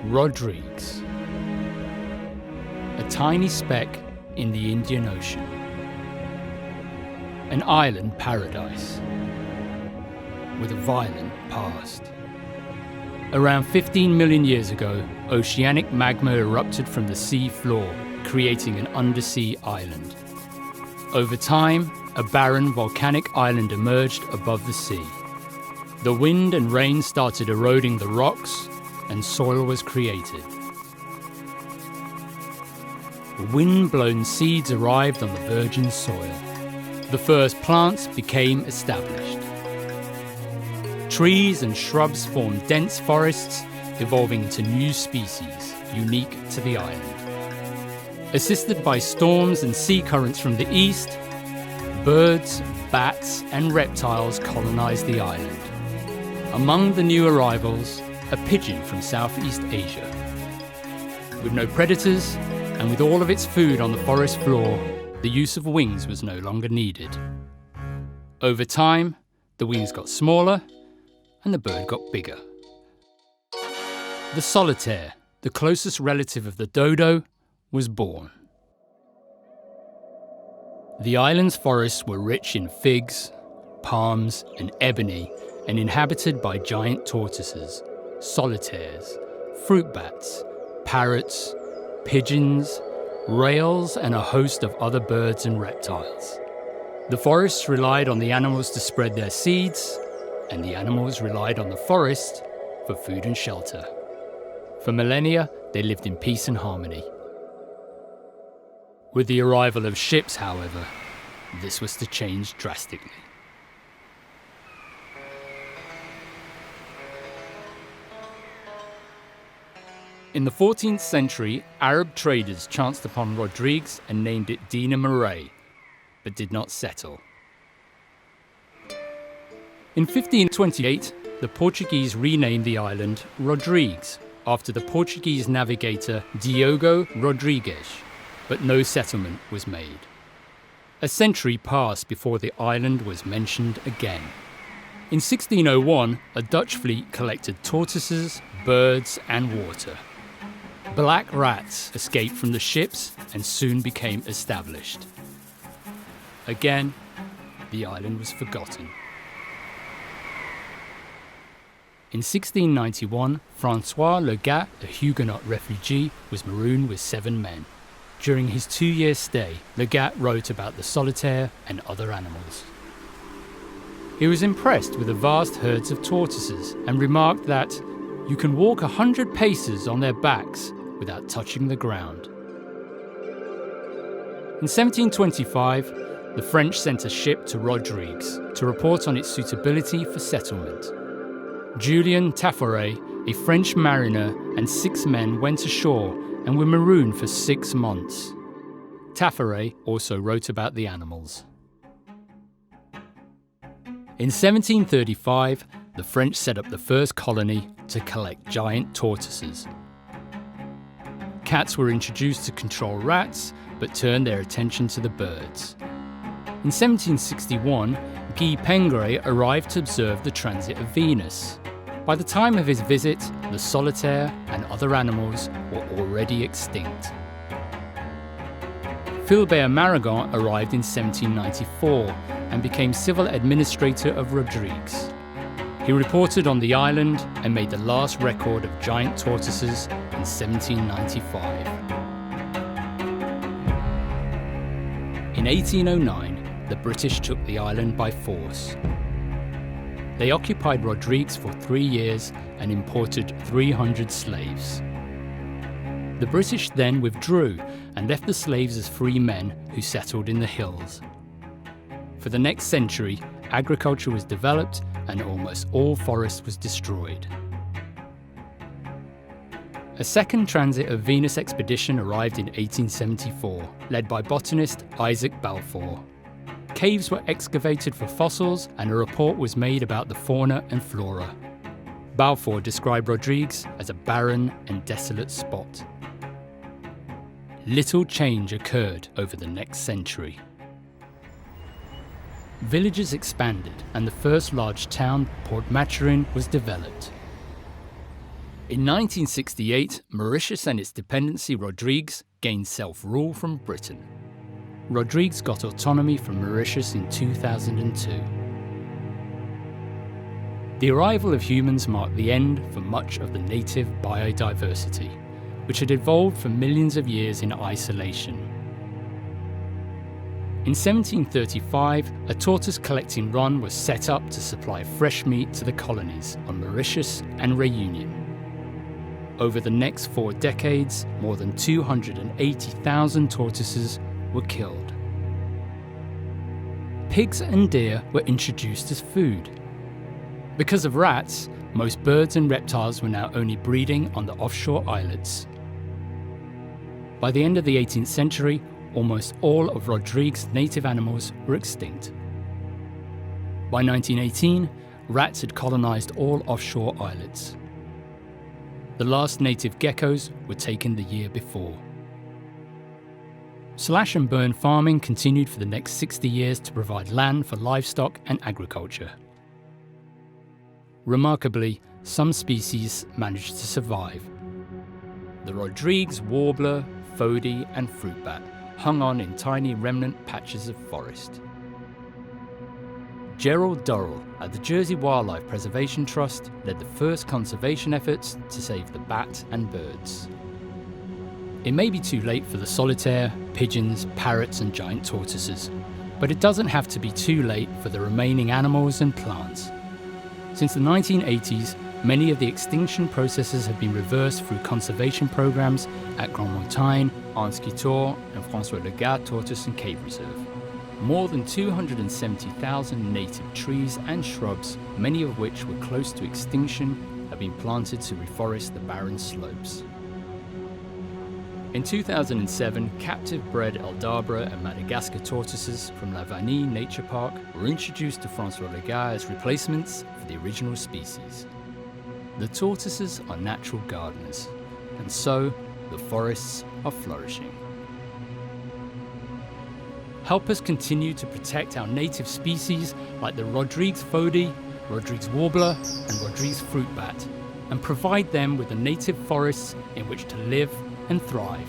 Rodrigues, a tiny speck in the Indian Ocean, an island paradise with a violent past. Around 15 million years ago, oceanic magma erupted from the sea floor, creating an undersea island. Over time, a barren volcanic island emerged above the sea. The wind and rain started eroding the rocks, and soil was created. Wind-blown seeds arrived on the virgin soil. The first plants became established. Trees and shrubs formed dense forests, evolving into new species unique to the island. Assisted by storms and sea currents from the east, birds, bats, and reptiles colonized the island. Among the new arrivals, a pigeon from Southeast Asia. With no predators, and with all of its food on the forest floor, the use of wings was no longer needed. Over time, the wings got smaller, and the bird got bigger. The solitaire, the closest relative of the dodo, was born. The island's forests were rich in figs, palms, and ebony, and inhabited by giant tortoises, solitaires, fruit bats, parrots, pigeons, rails, and a host of other birds and reptiles. The forests relied on the animals to spread their seeds, and the animals relied on the forest for food and shelter. For millennia, they lived in peace and harmony. With the arrival of ships, however, this was to change drastically. In the 14th century, Arab traders chanced upon Rodrigues and named it Dina Marais, but did not settle. In 1528, the Portuguese renamed the island Rodrigues, after the Portuguese navigator Diogo Rodrigues, but no settlement was made. A century passed before the island was mentioned again. In 1601, a Dutch fleet collected tortoises, birds, and water. Black rats escaped from the ships and soon became established. Again, the island was forgotten. In 1691, Francois LEGUAT, a Huguenot refugee, was marooned with 7 men. During his 2-year stay, LEGUAT wrote about the solitaire and other animals. He was impressed with the vast herds of tortoises and remarked that you can walk 100 paces on their backs without touching the ground. In 1725, the French sent a ship to Rodrigues to report on its suitability for settlement. Julien Tafferet, a French mariner, and 6 men went ashore and were marooned for 6 months. Tafferet also wrote about the animals. In 1735, the French set up the first colony to collect giant tortoises. Cats were introduced to control rats, but turned their attention to the birds. In 1761, Guy Pengray arrived to observe the transit of Venus. By the time of his visit, the solitaire and other animals were already extinct. Philbert Maragon arrived in 1794 and became civil administrator of Rodrigues. He reported on the island and made the last record of giant tortoises in 1795. In 1809, the British took the island by force. They occupied Rodrigues for 3 years and imported 300 slaves. The British then withdrew and left the slaves as free men who settled in the hills. For the next century, agriculture was developed and almost all forest was destroyed. A second transit of Venus expedition arrived in 1874, led by botanist Isaac Balfour. Caves were excavated for fossils and a report was made about the fauna and flora. Balfour described Rodrigues as a barren and desolate spot. little change occurred over the next century. Villages expanded and the first large town, Port Maturin, was developed. In 1968, Mauritius and its dependency Rodrigues gained self-rule from Britain. Rodrigues got autonomy from Mauritius in 2002. The arrival of humans marked the end for much of the native biodiversity, which had evolved for millions of years in isolation. In 1735, a tortoise collecting run was set up to supply fresh meat to the colonies on Mauritius and Réunion. Over the next 4 decades, more than 280,000 tortoises were killed. Pigs and deer were introduced as food. Because of rats, most birds and reptiles were now only breeding on the offshore islets. By the end of the 18th century, almost all of Rodrigues' native animals were extinct. By 1918, rats had colonized all offshore islets. The last native geckos were taken the year before. Slash and burn farming continued for the next 60 years to provide land for livestock and agriculture. Remarkably, some species managed to survive. The Rodrigues warbler, fody, and fruit bat hung on in tiny remnant patches of forest. Gerald Durrell at the Jersey Wildlife Preservation Trust led the first conservation efforts to save the bat and birds. It may be too late for the solitaire, pigeons, parrots, and giant tortoises, but it doesn't have to be too late for the remaining animals and plants. Since the 1980s, many of the extinction processes have been reversed through conservation programs at Grande Montagne, Anse-Quitor, and François-Legat Tortoise and Cave Reserve. More than 270,000 native trees and shrubs, many of which were close to extinction, have been planted to reforest the barren slopes. In 2007, captive-bred Aldabra and Madagascar tortoises from La Vanille Nature Park were introduced to François-Legat as replacements for the original species. The tortoises are natural gardeners, and so the forests are flourishing. Help us continue to protect our native species like the Rodrigues fody, Rodrigues warbler, and Rodrigues fruit bat, and provide them with the native forests in which to live and thrive.